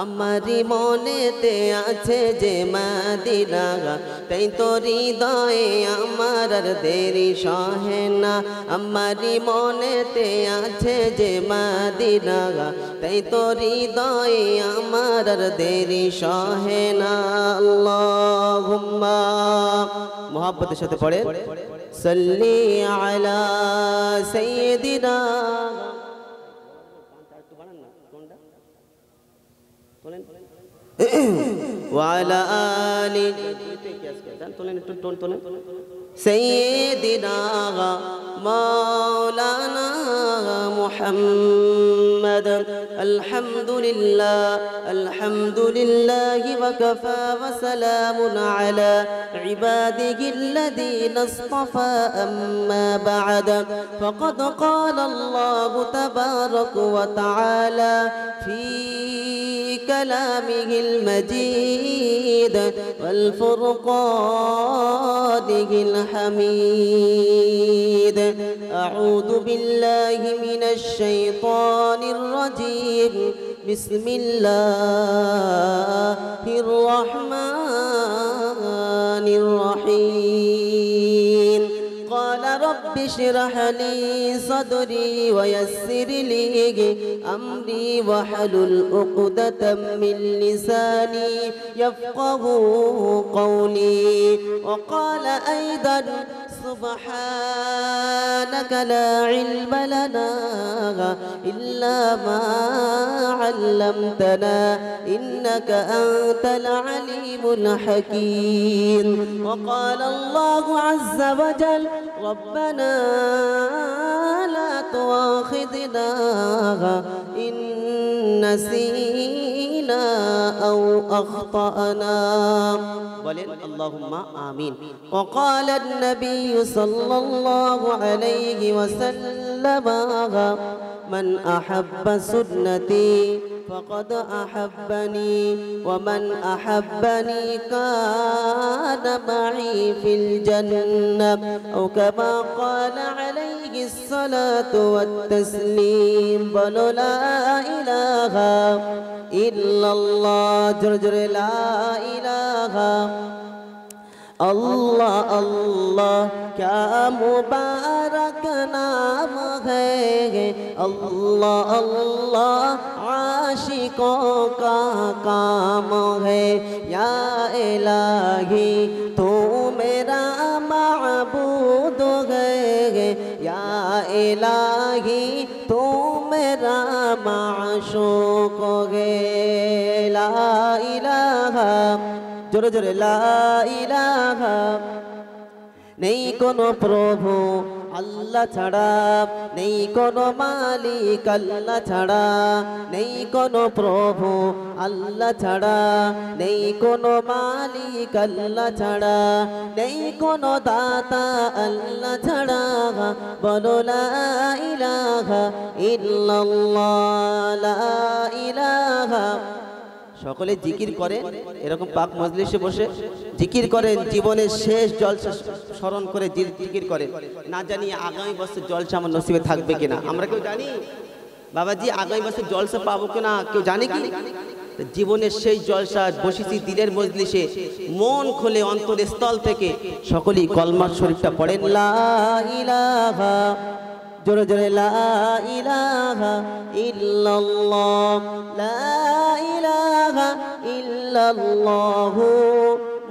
আমারি মনেতে আছে যে মদিনা, তাই তো হৃদয়ে আমার আর দেরি সহে না। আমারি মনেতে আছে যে মদিনা, তাই তো হৃদয়ে আমার আর দেরি সহে না। আল্লাহুম্মা মুহাব্বতের সাথে পড়ে সাল্লি আলা সাইয়্যিদিনা ওয়ালা আলি সাইয়্যিদিনা মাওলানা মুহাম্মদ। আলহামদুলিল্লাহি ওয়া কাফা ওয়া সালামুন আলা ইবাদিহিল্লাযীনা ইসতাফা, আম্মা বা'দ। ফাকাদ ক্বালা আল্লাহু তাবারাকা ওয়া তাআলা ফি كلامه المجيد والفرقانه الحميد. أعوذ بالله من الشيطان الرجيم. بسم الله الرحمن الرحيم. قال رب اشرح لي صدري ويسر لي أمري واحلل عقدة من لساني يفقه قولي. وقال أيضا سبحانك لا علم لنا إلا ما علمتنا إنك أنت العليم الحكيم. وقال الله عز وجل ربنا لا تؤاخذنا إن نسينا أو أخطأنا. اللهم آمين. وقال النبي صلى الله عليه وسلم من أحب سنتي فقد أحبني ومن أحبني كان معي في الجنة أو كما قال عليه الصلاة والتسليم. بلو لا إله إلا الله. جرجر لا إله اللہ اللہ کیا مبارک نام ہے. اللہ اللہ عاشقوں کا کام ہے. یا الہی تو میرا معبود ہے. یا الہی تو میرا معشوق ہے. لا الہ জোরে জোরে লা ইলাহা। নেই কোনো প্রভু আল্লাহ ছাড়া, নেই কোনো মালিক আল্লাহ ছাড়া, নেই কোনো প্রভু আল্লাহ ছাড়া, নেই কোনো মালিক আল্লাহ ছাড়া, নেই কোনো দাতা আল্লাহ ছাড়া। বলো লা ইলাহা ইল্লাল্লাহ। লা ইলাহা। সকলে জিকির করে, এরকম পাক মজলিসে বসে জিকির করেন, জীবনের শেষ জলসা স্মরণ করে জিকির করেন। না জানি আগামী বছর জলসা আমার নসিবে থাকবে কিনা, আমরা কেউ জানি? বাবাজি আগামী বছর জলসা পাবো কিনা কেউ জানে কি? জীবনের শেষ জলসা বসেছি দিনের মজলিসে, মন খুলে অন্তরস্থল থেকে সকলেই কলমার শরীফটা পড়েন লা ইলাহা। জোরে জোরে লা ইলাহা ইল্লাল্লাহ। লা ইলাহা ইল্লাল্লাহু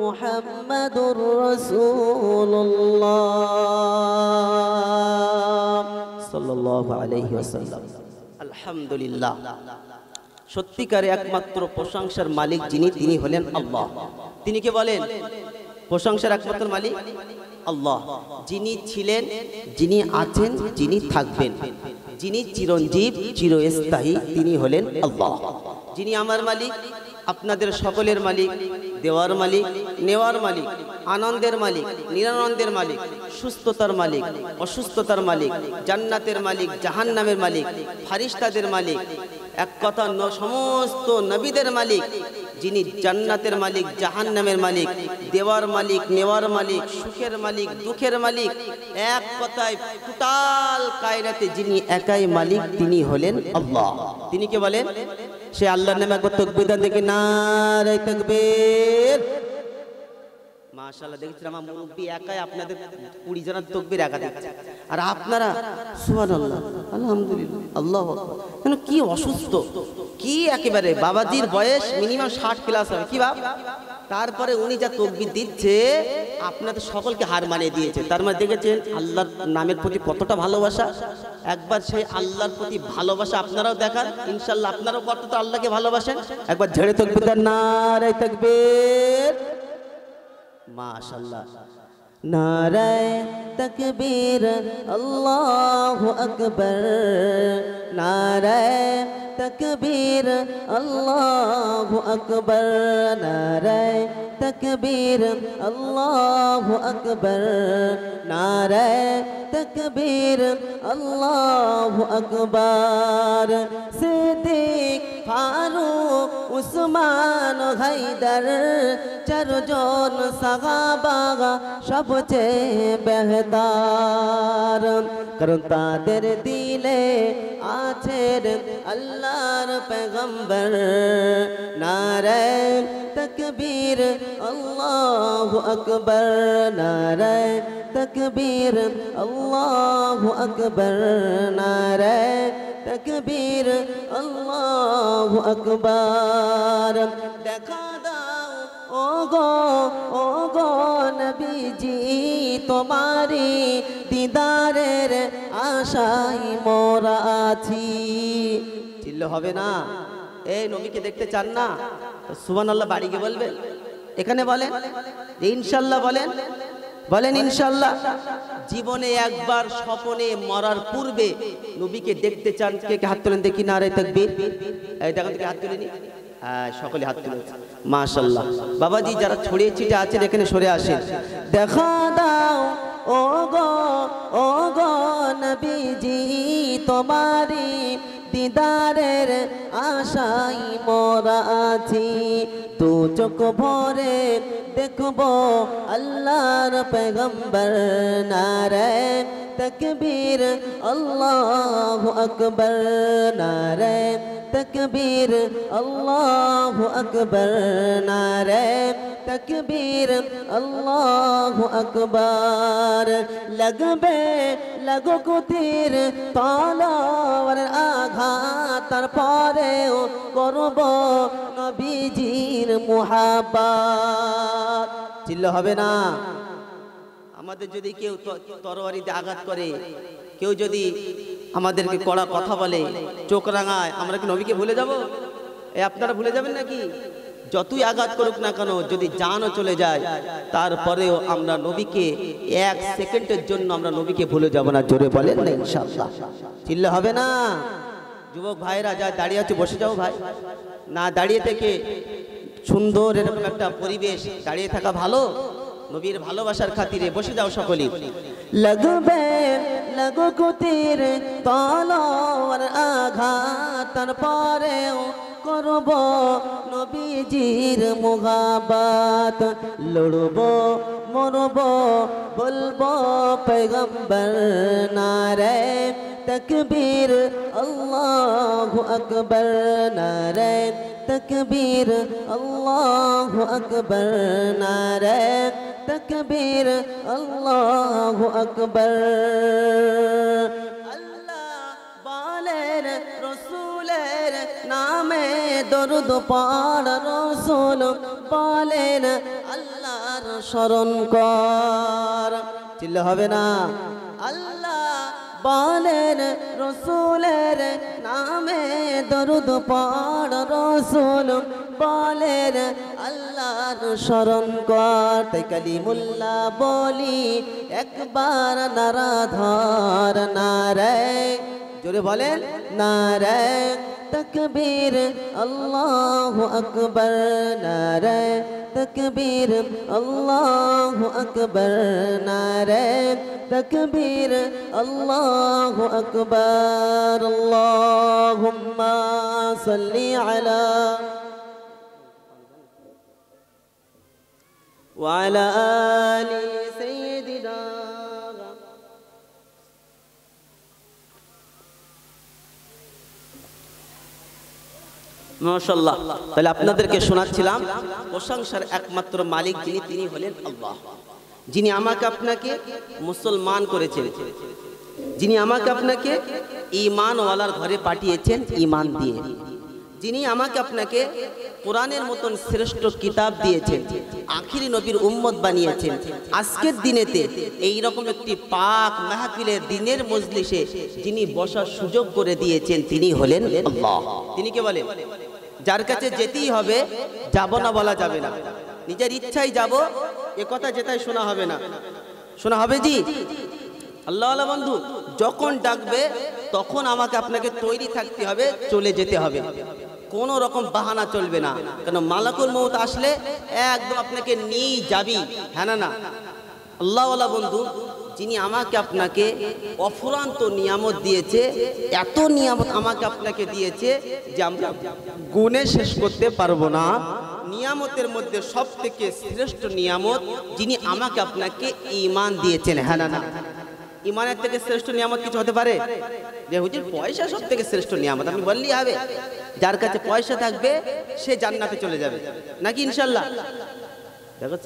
মুহাম্মাদুর রাসূলুল্লাহ সাল্লাল্লাহু আলাইহি ওয়াসাল্লাম। আলহামদুলিল্লাহ। সত্যিকারে একমাত্র প্রশংসার মালিক যিনি, তিনি হলেন আল্লাহ। তিনি কে বলেন? প্রশংসার একমাত্র মালিক আল্লাহ, যিনি ছিলেন, যিনি আছেন, যিনি থাকবেন, যিনি চিরঞ্জীব চিরস্থায়ী, তিনি হলেন আল্লাহ। যিনি আমার মালিক, আপনাদের সকলের মালিক, দেওয়ার মালিক, নেওয়ার মালিক, আনন্দের মালিক, নিরানন্দের মালিক, সুস্থতার মালিক, অসুস্থতার মালিক, জান্নাতের মালিক, জাহান্নামের মালিক, ফারিস্তাদের মালিক, এক কথা সমস্ত নবীদের মালিক, যিনি জান্নাতের মালিক, জাহান্নামের মালিক, দেওয়ার মালিক, নেওয়ার মালিক, সুখের মালিক, দুঃখের মালিক, এক কথায় টোটাল কায়নাতে যিনি একাই মালিক, তিনি হলেন আল্লাহ। তিনি কে বলেন? সে আল্লাহর নামে একবার তাকবীর দেন দেখি, নারে তাকবীর। মাশাআল্লাহ, দেখছেন আমার মুরব্বি একাই আপনাদের 20 জনের তাকবীর একা দিচ্ছে, আর আপনারা সুবহানাল্লাহ আলহামদুলিল্লাহ আল্লাহু আকবার। কেন কি অসুস্থ, কি একেবারে বাবাজির বয়স মিনিমাম 60 প্লাস হবে কি বাপ, তারপরে উনি যা তাকবীর দিচ্ছে আপনাদের সকলকে হার মানিয়ে দিয়েছে। তার মানে দেখেছেন আল্লাহর নামের প্রতি কতটা ভালোবাসা। একবার সেই আল্লাহর প্রতি ভালোবাসা আপনারাও দেখান, ইনশাআল্লাহ আপনারাও কতটা আল্লাহকে ভালোবাসেন। একবার ঝেড়ে তাকবীর দেন, নারে তাকবীর। মাশাআল্লাহ, নারে তাকবীর আল্লাহু আকবার, নারে তাকবীর আল্লাহু আকবার, নারে তাকবীর আল্লাহু আকবার, নারে তাকবীর আল্লাহু আকবার। সিদ্দিক, ফারুক, উসমান, হায়দার, চারজন সাহাবা সবচেয়ে বেহতার, কারণ তাদের দিলে আছেন আল্লাহর পয়গম্বর। নারে তাকবীর আল্লাহু আকবার, নারে তাকবীর আল্লাহু আকবার, নারে তাকবীর আল্লাহু আকবার। দেখা দাও ও গো নবীজি, তোমারি দিদারের আশায় মোরা আছি। চিল্লো হবে না? এই নবীকে দেখতে চান না? সুবহানাল্লাহ বাড়ি গিয়ে বলবেন, এখানে বলেন যে ইনশাআল্লাহ, বলেন বলেন ইনশাআল্লাহ। জীবনে একবার স্বপ্নে মরার পূর্বে নবীকে দেখতে চান? কে কে হাত তোলেন দেখি, নারে তাকবীর। এই দেখো থেকে হাত তুলিনি, সকলে হাত তুলেছে মাশাআল্লাহ। বাবাজি যারা ছড়িয়ে ছিটে আছেন এখানে সরে আসেন। দেখা দাও ও গো নবীজি, তোমারি দিদারের আশায় মোরা আছি। দু চোখ ভরে দেখব আল্লাহর পয়গম্বর। নারে তাকবীর আল্লাহু আকবার, নারে তাকবীর আল্লাহু আকবার, নারে তাকবীর আল্লাহু আকবার। লাগবে লাগুক তীর তলোয়ার আঘাত, তারপরেও করব নবীজির মুহাব্বত। চিল্লা হবে না? আমাদের যদি কেউ তরবারিতে আঘাত করে, কেউ যদি আমাদেরকে কড়া কথা বলে, চোখ রাঙায়, আমরা কি নবীকে ভুলে যাব? আপনারা ভুলে যাবেন নাকি? যতই আঘাত করুক না কেন, যদি জানও চলে যায়, তারপরেও আমরা নবীকে 1 সেকেন্ডের জন্য আমরা নবীকে ভুলে যাব না। জোরে বলেন না ইনশাআল্লাহ। চিল্লা হবে না? যুবক ভাইরা যা দাঁড়িয়ে আছে বসে যাও ভাই, না দাঁড়িয়ে থেকে সুন্দর এরকম একটা পরিবেশ, দাঁড়িয়ে থাকা ভালো। নবীর ভালোবাসার খাতিরে বসে যাও সকলে। লাগবে লাগুক তীর তলোয়ার আঘাত, তারপরেও করব নবীজির মুহাব্বত। লড়ব মরব বলবো পয়গম্বর। নারে তাকবীর আল্লাহু আকবার, নারে তাকবীর আল্লাহু আকবার, নারে তাকবীর আল্লাহু আকবার। আল্লাহ বলেন রসুলের নামে দরুদ পড়, রসুল বলেন আল্লাহর স্মরণ কর। চিল্লা হবে না? আল্লাহ বলেন রসুলের নামে দরুদ পড়, রসুল বলেন আল্লাহর স্মরণ কর। তাই কালিমুল্লাহ বলি একবার নারাধর। নারে, জোরে বলেন, নারে তাকবীর আল্লাহু আকবার, নারে তাকবীর আল্লাহু আকবার, নারে তাকবীর আল্লাহু আকবার। আল্লাহুম্মা সাল্লি আলা ওয়া আলা আলি সাইয়্যিদিনা। মাশাআল্লাহ। তাহলে আপনাদেরকে শোনাচ্ছিলাম প্রশংসার একমাত্র মালিক যিনি, তিনি হলেন আল্লাহ, যিনি আমাকে আপনাকে মুসলমান করেছেন, যিনি আমাকে আপনাকে ঈমানওয়ালার ঘরে পাঠিয়েছেন ঈমান দিয়ে, যিনি আমাকে আপনাকে কোরআনের মতন শ্রেষ্ঠ কিতাব দিয়েছেন, আখিরি নবীর উম্মত বানিয়েছেন। আজকের দিনেতে এই রকম একটি পাক মাহফিলের দিনের মজলিসে যিনি বসার সুযোগ করে দিয়েছেন, তিনি হলেন আল্লাহ। তিনি কে বলেন? যার কাছে যেতেই হবে, যাব না বলা যাবে না, নিজের ইচ্ছাই যাব, এ কথা যেটাই শোনা হবে না, শোনা হবে জি। আল্লাহওয়ালা বন্ধু যখন ডাকবে তখন আমাকে আপনাকে তৈরি থাকতে হবে, চলে যেতে হবে, কোনো রকম বাহানা চলবে না, কেন মালাকুল মউত আসলে একদম আপনাকে নিয়ে যাবি। হ্যাঁ না না? আল্লাহওয়ালা বন্ধু যিনি আমাকে আপনাকে অফুরান্ত নিয়ামত দিয়েছে, এত নিয়ামত আমাকে আপনাকে দিয়েছে যে আমরা গুণে শেষ করতে পারবো না। নিয়ামতের মধ্যে সব থেকে শ্রেষ্ঠ নিয়ামত যিনি আমাকে আপনাকে ঈমান দিয়েছেন। হ্যাঁ না না? ঈমানের থেকে শ্রেষ্ঠ নিয়ামত কিছু হতে পারে? যে হুজুর পয়সা সব থেকে শ্রেষ্ঠ নিয়ামত, আপনি বললেই হবে। যার কাছে পয়সা থাকবে সে জান্নাতে চলে যাবে, নাকি ইনশাল্লাহ? দেখো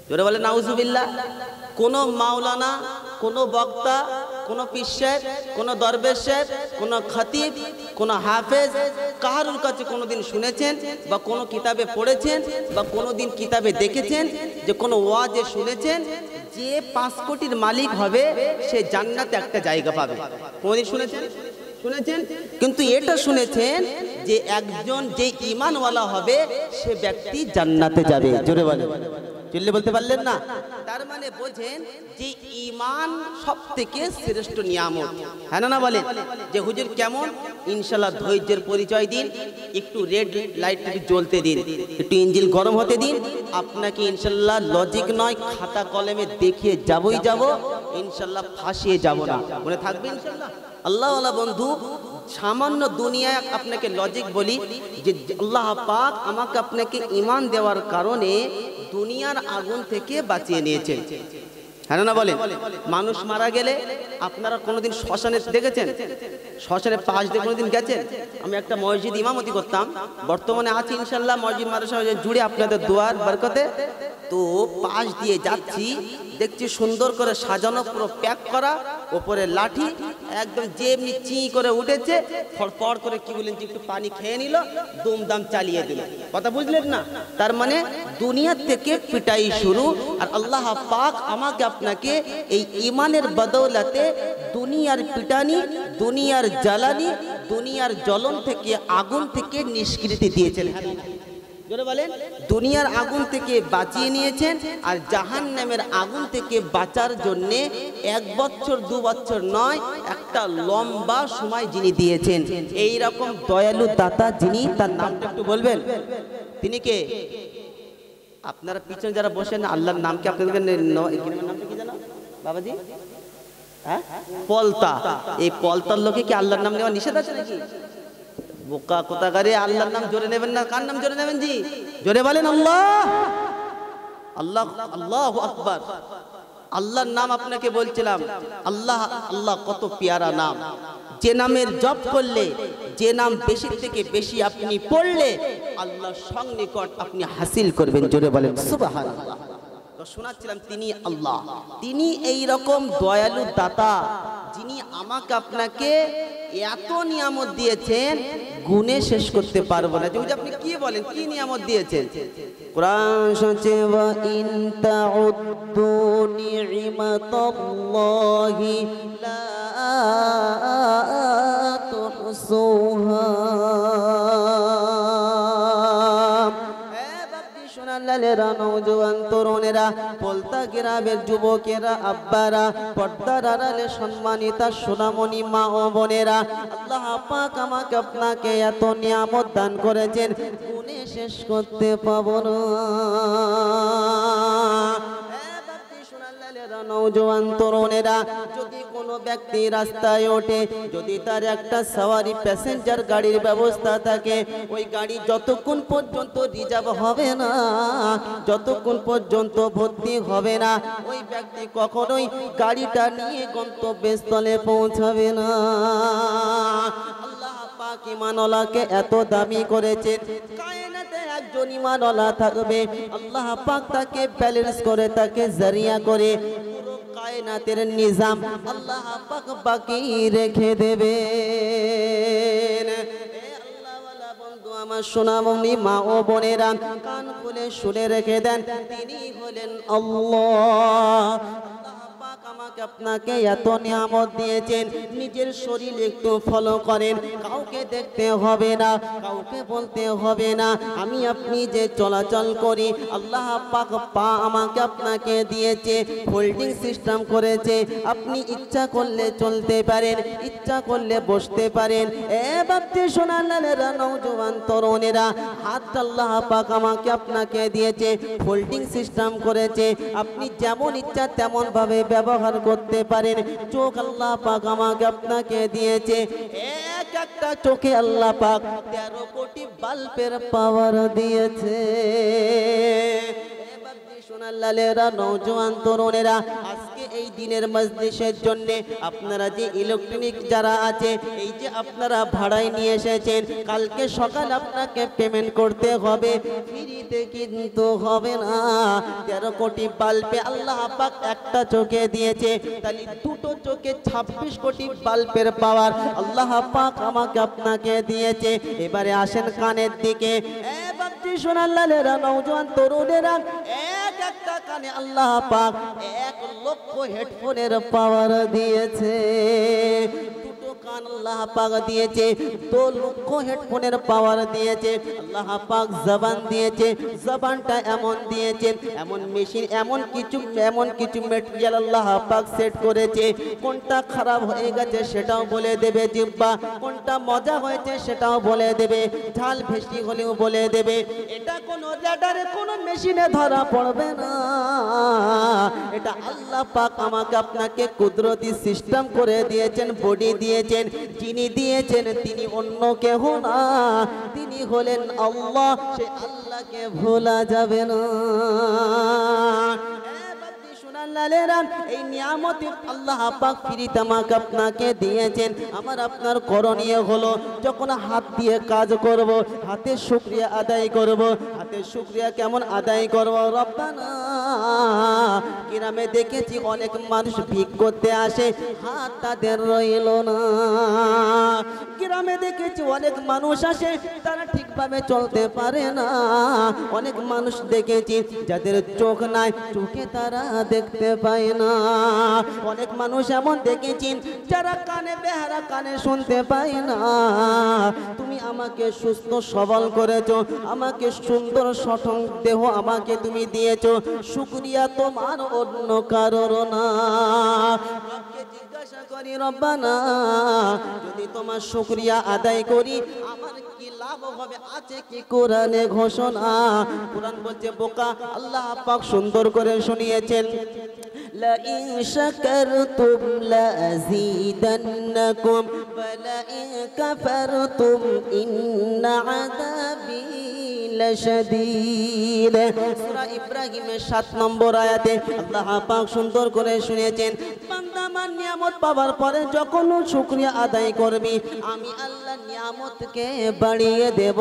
জোরে বলে নাউজুবিল্লাহ। কোনো মাওলানা, কোনো বক্তা, কোনো পীর সাহেব, কোনো দরবেশ সাহেব, কোনো খতিব, কোনো হাফেজ কারোর কাছে কোনোদিন শুনেছেন বা কোনো কিতাবে পড়েছেন বা কোনোদিন কিতাবে দেখেছেন যে কোনো ওয়াজে শুনেছেন যে 5 কোটির মালিক হবে সে জান্নাতে একটা জায়গা পাবে? কোনোদিন শুনেছেন? শুনেছেন? কিন্তু এটা শুনেছেন যে একজন যে ঈমানওয়ালা হবে সে ব্যক্তি জান্নাতে যাবে। জোরে বলেন, চিল্লে বলতে পারলেন না? তার মানে বোঝেন যে ঈমান সবথেকে শ্রেষ্ঠ নিয়ামত। হ্যাঁ না বলেন? যে হুজুর কেমন? ইনশাআল্লাহ ধৈর্যের পরিচয় দিন, একটু রেড লাইট জ্বলতে দিন, একটু ইঞ্জিন গরম হতে দিন, আপনাকে ইনশাআল্লাহ লজিক নয় খাতা কলমে দেখিয়ে যাবই যাব, ইনশাআল্লাহ ফাঁসিয়ে যাব না, মনে থাকবে ইনশাআল্লাহ। আল্লাহওয়ালা বন্ধু সামান্য দুনিয়ায় আপনাকে লজিক বলি যে আল্লাহ পাক আমাকে আপনাকে ঈমান দেওয়ার কারণে দুনিয়ার আগুন থেকে বাঁচিয়ে নিয়েছেন। হ্যাঁ না বলেন? মানুষ মারা গেলে আপনারা কোনোদিন শ্মশানে দেখেছেন? শ্মশানের পাশ দিয়ে কোনোদিন গেছেন? আমি একটা মসজিদ ইমামতি করতাম, বর্তমানে আছি ইনশাল্লাহ মসজিদ মাদ্রাসা জুড়ে আপনাদের দোয়ার বরকতে। তো পাশ দিয়ে যাচ্ছি, দেখছি সুন্দর করে সাজানো, পুরো প্যাক করা, ওপরে লাঠি, একদম যেমনি চি করে উঠেছে, ফড়ফড় করে কি বলেন একটু পানি খেয়ে নিল, দুমদাম চালিয়ে দিল। কথা বুঝলেন না? তার মানে দুনিয়া থেকে পিটাই শুরু। আর আল্লাহ পাক আমাকে আপনাকে এই ঈমানের বদৌলতে দুনিয়ার পিটানি, দুনিয়ার জ্বালানি, দুনিয়ার জ্বলন থেকে, আগুন থেকে নিষ্কৃতি দিয়েছেন। জোরে বলেন, দুনিয়ার আগুন থেকে বাঁচিয়ে নিয়েছেন। আর জাহান্নামের আগুন থেকে বাঁচার জন্যে 1 বছর 2 বছর নয়, একটা লম্বা সময় যিনি দিয়েছেন। এই রকম দয়ালু দাতা যিনি, তার নামটা একটু বলবেন? তিনি কে? আপনারা পিছনে যারা বসেন আল্লাহর নাম কি আপনাদের নামটা কি জানো বাবাজি? হ্যাঁ, পলতা। এই পলতার লোকে কি আল্লাহর নাম নেওয়া নিষেধ আছে নাকি? বোকা কোথাকারে, আল্লাহর নাম জোরে নেবেন না। কার নাম জোরে নেবেন জি? জোরে বলেন আল্লাহ। আল্লাহ, আল্লাহু আকবার। আল্লাহর নাম আপনাকে বলছিলাম, আল্লাহ, আল্লাহ কত পেয়ারা নাম। যে নামের জপ করলে, যে নাম বেশি থেকে বেশি আপনি পড়লে আল্লাহর সন্নিকট আপনি হাসিল করবেন। জোরে বলেন সুবহানাল্লাহ। তো শোনাচ্ছিলাম তিনি আল্লাহ, তিনি এই রকম দয়ালু দাতা যিনি আমাকে আপনাকে এত নিয়ামত দিয়েছেন গুণে শেষ করতে পারবো না। যে আপনি কি বলেন, কি নিয়ামত দিয়েছেন? কোরআন শুনছে, ওয়া ইন তাউদ্দু নি'মাতাল্লাহি লা তুহসুহা। লালেরা, নওজোয়ান তরুণেরা, পলতা গ্রামের যুবকেরা, আব্বারা, পর্দার আড়ালে সম্মানিতা সোনামণি মা ও বোনেরা, আল্লাহ পাক আমাকে আপনাকে এত নিয়ামত দান করেছেন গুণে শেষ করতে পাবো না। নওজোয়ান তরুণেরা, যদি কোনো ব্যক্তি রাস্তায় ওঠে, যদি তার একটা সওয়ারি প্যাসেঞ্জার গাড়ির ব্যবস্থা থাকে, ওই গাড়ি যতক্ষণ পর্যন্ত রিজার্ভ হবে না, যতক্ষণ পর্যন্ত ভর্তি হবে না, ওই ব্যক্তি কখনোই গাড়িটা নিয়ে গন্তব্যস্থলে পৌঁছাবে না। আল্লাহ পাক পাক ঈমানওয়ালাকে এত দামি করেছেন, কায়নাতে একজন ঈমানওয়ালা থাকবে, আল্লাহ পাক তাকে ব্যালেন্স করে, তাকে জারিয়া করে পুরো কায়নাতের নিজাম আল্লাহ পাক বাকি রেখে দেবেন। আমার সোনামণি মা ও বোনেরা, কান খুলে শুনে রেখে দেন, তিনি হলেন আল্লাহ। আমাকে আপনাকে এত নিয়ামত দিয়েছেন, নিজের শরীর একটু ফলো করেন, কাউকে দেখতে হবে না, কাউকে বলতে হবে না, আমি আপনি যে চলাচল করি, আল্লাহ পাক পা আমাকে আপনাকে দিয়েছে, হোল্ডিং সিস্টেম করেছে, আপনি ইচ্ছা করলে চলতে পারেন, ইচ্ছা করলে বসতে পারেন। এ বাপটি সোনালালেরা, নওজোয়ান তরুণেরা, হাত আল্লাহ পাক আমাকে আপনাকে দিয়েছে, হোল্ডিং সিস্টেম করেছে, আপনি যেমন ইচ্ছা তেমন ভাবে ব্যবহার করতে পারেন। চোখ আল্লাহ পাক আমাকে আপনাকে দিয়েছে, এক একটা চোখে আল্লাহ পাক 13 কোটি বাল্বের পাওয়ার দিয়েছে। সোনালালেরা, নওজোয়ান তরুণেরা, আজকে এই দিনের মজলিসের জন্য আপনারা যে ইলেকট্রনিক যারা আছে, এই যে আপনারা ভাড়ায় নিয়ে এসেছেন, কালকে সকাল আপনাকে পেমেন্ট করতে হবে, ফ্রিতে কিন্তু হবে না। 13 কোটি বাল্বে আল্লাহ পাক একটা চোখে দিয়েছে, তাহলে দুটো চোখে 26 কোটি বাল্বের পাওয়ার আল্লাহ পাক আমাকে আপনাকে দিয়েছে। এবারে আসেন কানের দিকে, সোনালালেরা, নওজোয়ান তরুণেরা, এক একটা কানে আল্লাহ পাক 1 লক্ষ হেডফোনের পাওয়ার দিয়েছে। দুটো কান আল্লাহ পাক দিয়েছে, 2 লক্ষ হেডফোনের পাওয়ার দিয়েছে। আল্লাহ পাক জবান দিয়েছে, জবানটা এমন দিয়েছে, এমন মেশিন, এমন কিছু মেটেরিয়াল আল্লাহ পাক সেট করেছে, কোনটা খারাপ হয়ে গেছে সেটাও বলে দেবে জিহ্বা, কোনটা মজা হয়েছে সেটাও বলে দেবে, ঝাল ভেসি হলেও বলে দেবে। এটা কোনো রেডারে, কোনো মেশিনে ধরা পড়বে না, এটা আল্লাহ পাক আমাকে আপনাকে কুদরতি সিস্টেম করে দিয়েছেন, বডি দিয়েছেন। যিনি দিয়েছেন তিনি অন্য কেহ না, তিনি হলেন আল্লাহ, সেই আল্লাহকে ভোলা যাবে না। এই নিয়ামত আল্লাহ পাক ফিরিতে আমাকে আপনাকে দিয়েছেন। আমার আপনার করণীয় হলো, যখন হাত দিয়ে কাজ করব, হাতের শুকরিয়া আদায় করব। হাতের শুকরিয়া কেমন আদায় করব? রব্বানা, গ্রামে দেখেছি অনেক মানুষ ভিক করতে আসে, হাত তাদের রইল না। গ্রামে দেখেছি অনেক মানুষ আসে, তারা ঠিকভাবে চলতে পারে না। অনেক মানুষ দেখেছি যাদের চোখ নাই, চোখে তারা দেখতে পায় না। অনেক মানুষ এমন দেখেছি যারা কানে বেহারা, কানে শুনতে পায় না। তুমি আমাকে সুস্থ সবল করেছো, আমাকে সুন্দর সঠং দেহ আমাকে তুমি দিয়েছো, শুকরিয়া তোমার অন্য কারোর না। জিজ্ঞাসা করি, রব্বানা, যদি তোমার শুকরিয়া আদায় করি আমার কি লাভ হবে? আছে কি কোরআনে ঘোষণা? কোরআন বলছে, বোকা, আল্লাহ পাক সুন্দর করে শুনিয়েছেন, لئن شكرتم لأزيدنكم ولئن كفرتم إن عذابي لشديد। সূরা ইব্রাহিমের 7 নম্বর আয়াতে আল্লাহ পাক সুন্দর করে শুনিয়েছেন, বান্দা আমার নিয়ামত পাওয়ার পরে যখন শুকরিয়া আদায় করবি, আমি আল্লাহ নিয়ামতকে বাড়িয়ে দেব।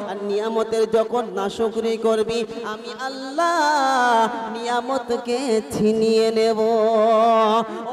আর নিয়ামতের যখন নাশুকরি করবি, আমি আল্লাহ নিয়ামতকে ছিনিয়ে নেব।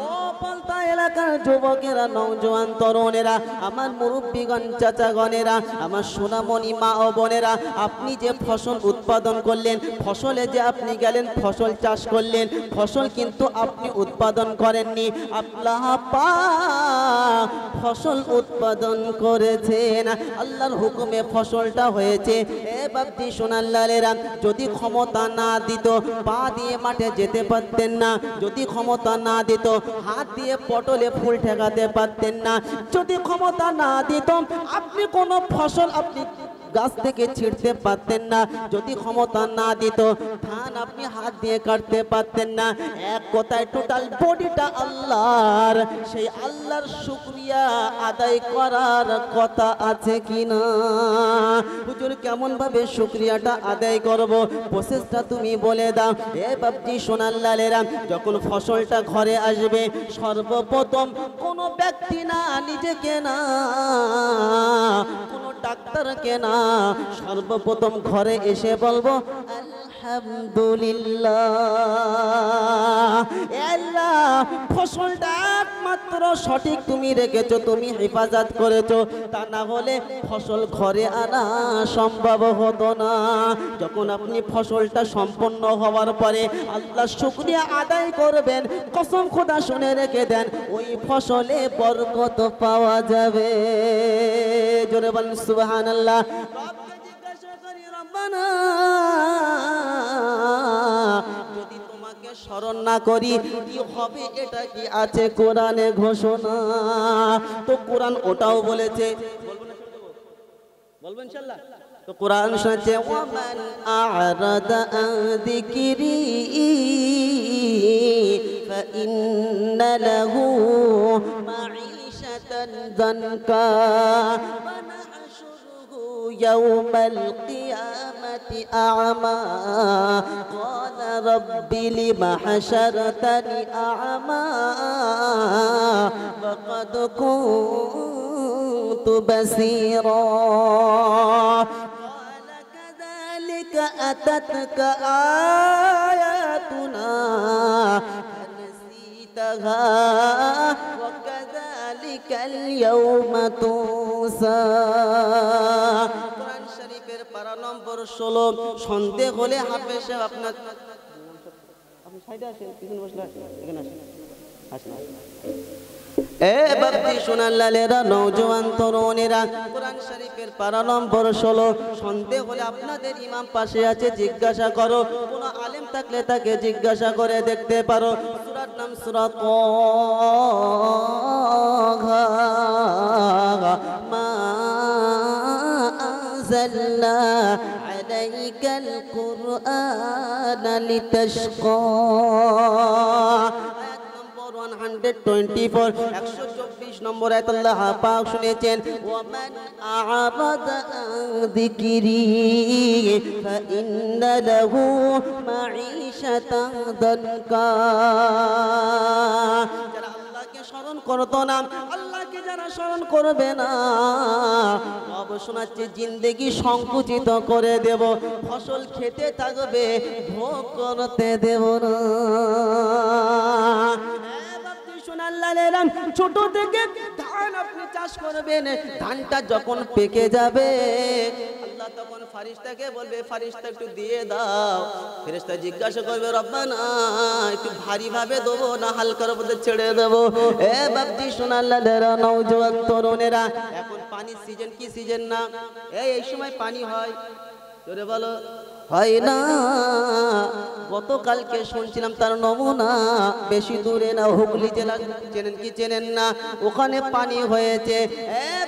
ও পাল্টা এলাকার যুবকেরা, নওজোয়ান তরুণেরা, আমার মুরব্বীগণ, চাচাগণেরা, আমার সোনামণি মা ও বোনেরা, আপনি যে ফসল উৎপাদন করলেন, ফসলে যে আপনি গেলেন, ফসল চাষ করলেন, ফসল কিন্তু আপনি উৎপাদন করেননি, আল্লাহ পাক ফসল উৎপাদন করেছেন। আল্লাহর হুকুমে ফসলটা হয়েছে। এ বাপজি সোনালালেরা, যদি ক্ষমতা না দিত, পা দিয়ে মাঠে যেতে পারতেন না। যদি ক্ষমতা না দিত, হাত দিয়ে পটলে ফুল ঠেকাতে পারতেন না। যদি ক্ষমতা না দিত, আপনি কোনো ফসল আপনি গাছ থেকে ছিঁড়তে পারতেন না। যদি ক্ষমতা না দিত, ধান আপনি হাত দিয়ে কাটতে পারতেন না। এক কথায় টোটাল বডিটা আল্লাহর। সেই আল্লাহর শুকরিয়া শুকরিয়া আদায় করার কথা আছে কিনা? হুজুর কেমন ভাবে শুকরিয়াটা আদায় করব, প্রসেসটা তুমি বলে দাও। এ বাপজি সোনার লালেরা, যখন ফসলটা ঘরে আসবে সর্বপ্রথম কোনো ব্যক্তি না, নিজেকে না, কোনো ডাক্তারকে না, সর্বপ্রথম ঘরে এসে বলবো আলহামদুলিল্লাহ। আল্লাহ, ফসলটা একমাত্র সঠিক তুমি রেখেছো, তুমি হেফাজত করেছো, তা না হলে ফসল ঘরে আনা সম্ভব হতো না। যখন আপনি ফসলটা সম্পন্ন হওয়ার পরে আল্লাহ শুকরিয়া আদায় করবেন, কসম খোদা শুনে রেখে দেন, ওই ফসলে বরকত পাওয়া যাবে। জোরে বলেন সুবহানাল্লাহ। রবকে জিজ্ঞাসা করি, রব্বানা, যদি তোমাকে স্মরণ না করি কি হবে? এটা কি আছে কোরআনে ঘোষণা? তো কোরআন ওটাও বলেছে, বলবেন ইনশাআল্লাহ। তো কোরআন শুনছে, ওয়ামান আ'রাদা আন যিকরি ফাইন্না লাহু মাঈশাতান যানকা ওয়া নাহশুরুহু ইয়াওমাল কিয়ামাতি আ'মা ক্বালা রাব্বি লিমা হাশারতানি আ'মা ওয়া ক্বাদ কুনতু বাসীরা ক্বালা কাযালিকা আতাতকা আয়াতুনা ফানাসীতাহা ওয়া কাযালিকাল ইয়াওমা তুনসা। কোরআন শরীফের পারা নম্বর 16। সন্দেহ হলে হাফেজ সাহেব আপনার আপনি সাইডে আসেন, পিছনে বসলে এখানে আসেন, আসেন। এ বাপজি সোনার লালেরা, নওজোয়ান তরুণেরা, কোরআন শরীফের পারা নম্বর 16। সন্দেহ হলে আপনাদের ইমাম পাশে আছে, জিজ্ঞাসা করো। কোন আলেম থাকলে তাকে জিজ্ঞাসা করে দেখতে পারো। সূরার নাম সূরা তাহা। মা আনজালনা আলাইকাল কুরআনা লিতাশকা। 124 124 নম্বর আয়াত আল্লাহ পাক শুনেছেন, ওয়ামান আ'রাদা আন যিকরি ফাইন্না লাহু মাঈশাতান যানকা। যারা আল্লাহকে স্মরণ করতো না, আল্লাহকে যারা স্মরণ করবে না, শোনাচ্ছে জিন্দেগি সংকুচিত করে দেব, ফসল খেতে থাকবে, ভোগ করতে দেব না। ছোট থেকে ধান আপনি চাষ করবেন, ধানটা যখন পেকে যাবে আল্লাহ তখন ফারিস্তাকে বলবে, ফারিস্তা একটু দিয়ে দাও। ফেরেশতা জিজ্ঞাসা করবে, রব্বানা একটু ভারী ভাবে দেবো না হালকার মধ্যে ছেড়ে দেবো? এ বাপজি সোনার লালেরা, নওজোয়ান তরুণেরা, এখন পানির সিজন, কি সিজন না? এই সময় পানি হয়, জোরে বলো, হয় না? গতকালকে শুনছিলাম তার নমুনা, বেশি দূরে না, হুগলি জেলা, চেনেন কি চেনেন না? ওখানে পানি হয়েছে।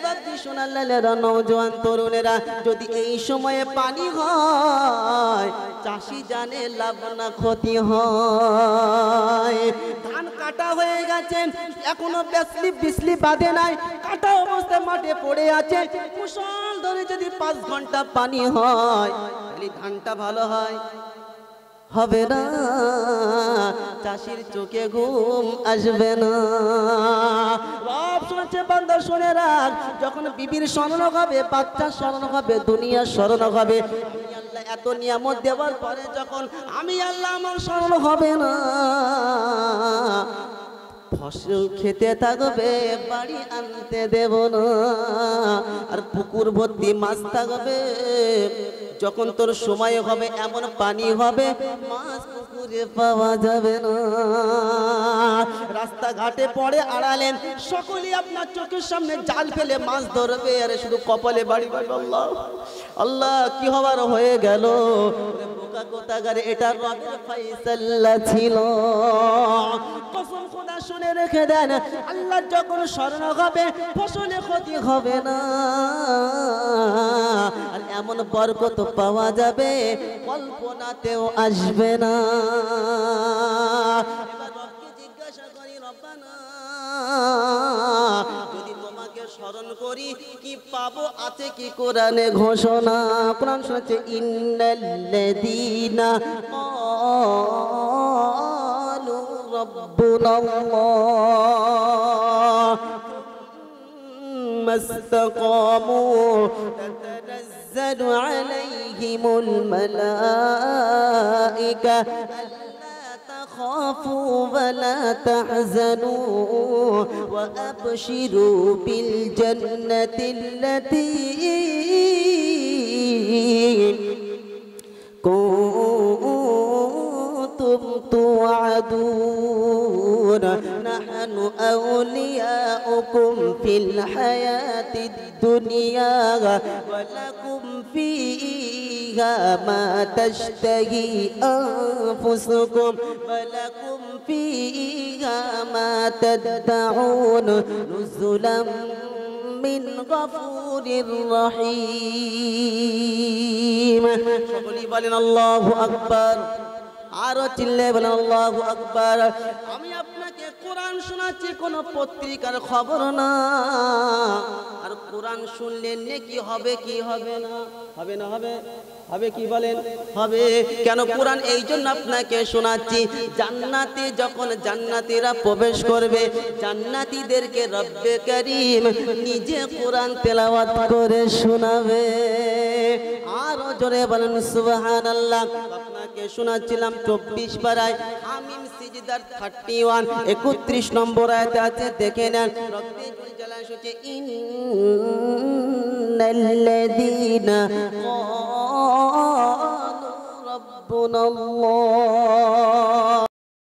বাপজি সোনার লালেরা, নওজোয়ান তরুণেরা, যদি এই সময়ে পানি হয় চাষি জানে লাভ না ক্ষতি হয়। ধান কাটা হয়ে গেছে, এখনো বিসলি বাঁধে নাই, কাটা অবস্থায় মাঠে পড়ে আছে। মুষল ধরে যদি 5 ঘন্টা পানি হয় তাহলে ধানটা ভালো হয়? হবে না। চাষির চোখে ঘুম আসবে না। রব শুনেছে, বান্দা শুনে রাখ, যখন বিবির স্মরণ হবে, বাচ্চার স্মরণ হবে, দুনিয়ার স্মরণ হবে, আমি আল্লাহ এত নিয়ামত দেওয়ার পরে যখন আমি আল্লাহ আমার স্মরণ হবে না, ফসল খেতে থাকবে, বাড়ি আনতে দেব না। আর পুকুর ভর্তি মাছ থাকবে, যখন তোর সময় হবে এমন পানি হবে মাছ পুকুরে পাওয়া যাবে না। রাস্তাঘাটে পড়ে আড়ালেন, সকলেই আপনার চোখের সামনে জাল ফেলে মাছ ধরবে, আর শুধু কপালে বাড়ি বাড়ি আল্লাহ আল্লাহ কি হবার হয়ে গেল। বোকা কোথাকার, এটা রবের ফায়সালা ছিল। কসম খোদা শুনে রেখে দেন, আল্লাহ যখন স্মরণ হবে ফসলে ক্ষতি হবে না, আর এমন বরকত পাওয়া যাবে কল্পনাতেও আসবে না। এবার রবকে জিজ্ঞাসা করি, রব্বানা যদি করি কি পাবো আছে কি কোরআনে ঘোষণা কোরআন শোনাচ্ছে ইন্নাল্লাযীনা ক্বালু রাব্বুনাল্লাহ থুম্মা ইসতাকামু তাতানাজ্জালু আলাইহিমুল মালায়েকা خافوا ولا تحزنوا وأبشروا بالجنة التي كنتم توعدون نحن أولياؤكم في الحياة الدنيا ولكم فيها ما تشتهي أنفسكم ولكم فيها ما تدعون نزلا من غفور رحيم সকলেই বলেন আল্লাহু আকবার আরো চিল্লায়ে বলেন আল্লাহু আকবার আমি আপনাকে কোরআন শোনাচ্ছি কোনো পত্রিকার খবর না আর কোরআন শুনলে নেকি হবে কি হবে না হবে না হবে হবে কি বলেন হবে কেন কোরআন এই জন্য আপনাকে শোনাচ্ছি জান্নাতে যখন জান্নাতীরা প্রবেশ করবে জান্নাতীদেরকে রব্বে করিম নিজে কোরআন তেলাওয়াত করে শোনাবে আরো জোরে বলেন সুবহানাল্লাহ আপনাকে শোনাচ্ছিলাম 24 পারায় হামিম সিজদার 31 31 নম্বর আয়াতে আছে দেখে নেন রব্বে জালাল শুনছে ইন্নাল্লাযীনা ক্বালু রাব্বুনাল্লাহ